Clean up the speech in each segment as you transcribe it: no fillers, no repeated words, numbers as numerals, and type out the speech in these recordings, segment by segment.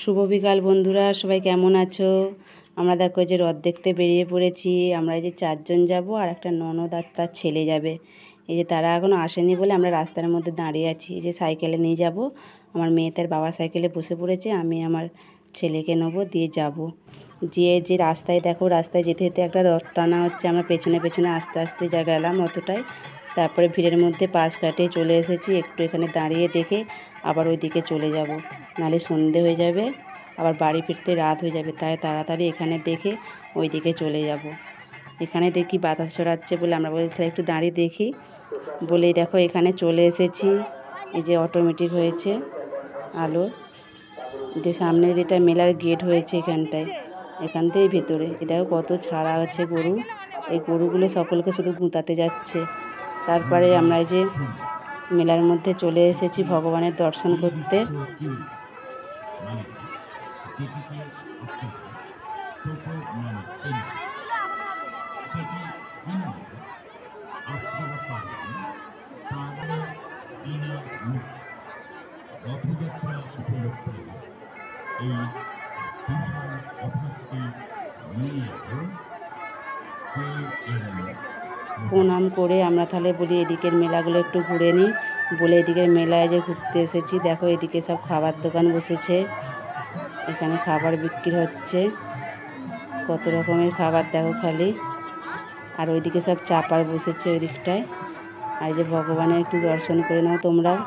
শুভ বিকাল বন্ধুরা, সবাই কেমন আছো? আমরা দেখো যে রথ দেখতে বেরিয়ে পড়েছি। আমরা এই যে 4জন যাব আর একটা ননদ আর তার ছেলে যাবে। এই যে তারা এখনও আসেনি বলে আমরা রাস্তার মধ্যে দাঁড়িয়ে আছি। এই যে সাইকেলে নিয়ে যাব। আমার মেয়ে তার বাবার সাইকেলে বসে পড়েছে, আমি আমার ছেলেকে নেবো, দিয়ে যাব। যে রাস্তায় দেখো, রাস্তায় যেতে যেতে একটা রথ টানা হচ্ছে। আমরা পেছনে পেছনে আস্তে আস্তে যা গেলাম অতটাই, তারপরে ভিড়ের মধ্যে পাশ কাটিয়ে চলে এসেছি। একটু এখানে দাঁড়িয়ে দেখে আবার ওই দিকে চলে যাব, নাহলে সন্ধে হয়ে যাবে, আবার বাড়ি ফিরতে রাত হয়ে যাবে। তাই তাড়াতাড়ি এখানে দেখে ওই দিকে চলে যাব। এখানে দেখি বাতাস ছড়াচ্ছে বলে আমরা বলি তাহলে একটু দাঁড়িয়ে দেখি বলেই দেখো এখানে চলে এসেছি। এই যে অটোমেটিক হয়েছে আলো, যে সামনের এটা মেলার গেট হয়েছে এখানটায়, এখান থেকেই ভেতরে। এ দেখো কত ছাড়া আছে গরু, এই গরুগুলো সকলকে শুধু গুঁতাতে যাচ্ছে। তারপরে আমরা এই যে মেলার মধ্যে চলে এসেছি ভগবানের দর্শন করতে। প্রণাম করে আমরা তাহলে বলি এদিকের মেলাগুলো একটু ঘুরে নিই বলে এদিকের মেলায় যে ঘুরতে এসেছি। দেখো এদিকে সব খাবার দোকান বসেছে, এখানে খাবার বিক্রি হচ্ছে, কত রকমের খাবার দেখো খালি। আর ওইদিকে সব চাপার বসেছে ওই দিকটায়। আর যে ভগবানের একটু দর্শন করে নাও তোমরাও।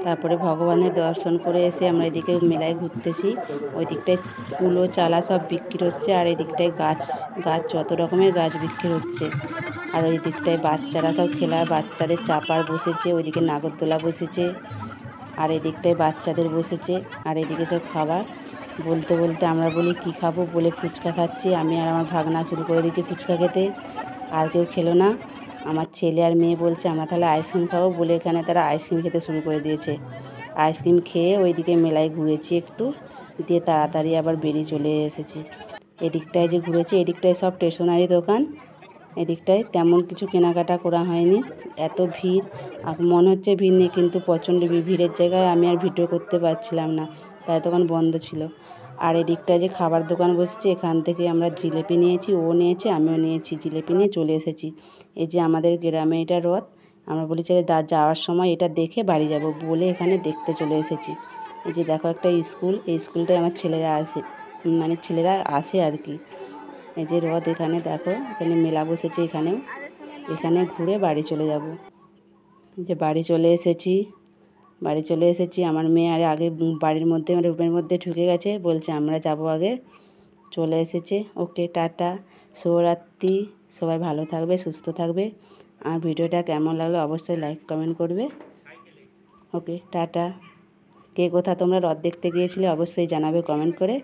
তারপরে ভগবানের দর্শন করে এসে আমরা এদিকে মেলায় ঘুরতেছি। ওই দিকটায় ফুল চালা সব বিক্রি হচ্ছে, আর এই দিকটায় গাছ গাছ যত রকমের গাছ বিক্রি হচ্ছে। আর ওই দিকটায় বাচ্চারা সব খেলার, বাচ্চাদের চাপার বসেছে, ওইদিকে নাগরদোলা বসেছে, আর এই দিকটায় বাচ্চাদের বসেছে। আর এদিকে সব খাবার। বলতে বলতে আমরা বলি কী খাবো বলে ফুচকা খাচ্ছি। আমি আর আমার ভাগনা শুরু করে দিয়েছি ফুচকা খেতে, আর কেউ খেলো না। আমার ছেলে আর মেয়ে বলছে আমরা তাহলে আইসক্রিম খাবো বলে এখানে তারা আইসক্রিম খেতে শুরু করে দিয়েছে। আইসক্রিম খেয়ে ওইদিকে মেলায় ঘুরেছি একটু, দিয়ে তাড়াতাড়ি আবার বেরিয়ে চলে এসেছি। এদিকটায় যে ঘুরেছি, এদিকটায় সব স্টেশনারি দোকান। এদিকটায় তেমন কিছু কেনাকাটা করা হয়নি, এত ভিড়। মনে হচ্ছে ভিড় নেই, কিন্তু প্রচণ্ড ভিড়ের জায়গায় আমি আর ভিডিও করতে পারছিলাম না, তাই তখন বন্ধ ছিল। আর এদিকটায় যে খাবার দোকান বসেছে, এখান থেকে আমরা জিলিপি নিয়েছি, ও নিয়েছে, আমিও নিয়েছি, জিলিপি নিয়ে চলে এসেছি। এই যে আমাদের গ্রামে এটা রথ। আমরা বলি যে যাওয়ার সময় এটা দেখে বাড়ি যাব বলে এখানে দেখতে চলে এসেছি। এই যে দেখো একটা স্কুল, এই স্কুলটায় আমার ছেলেরা আসে, মানে ছেলেরা আসে আর কি। এই যে রথ, এখানে দেখো এখানে মেলা বসেছে, এখানে ঘুরে বাড়ি চলে যাব। যে বাড়ি চলে এসেছি, আমার মেয়ে আর আগে বাড়ির মধ্যে রুমের মধ্যে ঢুকে গেছে, বলছে আমরা যাব আগে। চলে এসেছে। ওকে টাটা, শুভরাত্রি, সবাই ভালো থাকবে, সুস্থ থাকবে। আর ভিডিওটা কেমন লাগলো অবশ্যই লাইক কমেন্ট করবে। ওকে টাটা। কে কোথা তোমরা রথ দেখতে গিয়েছিলে অবশ্যই জানাবে কমেন্ট করে।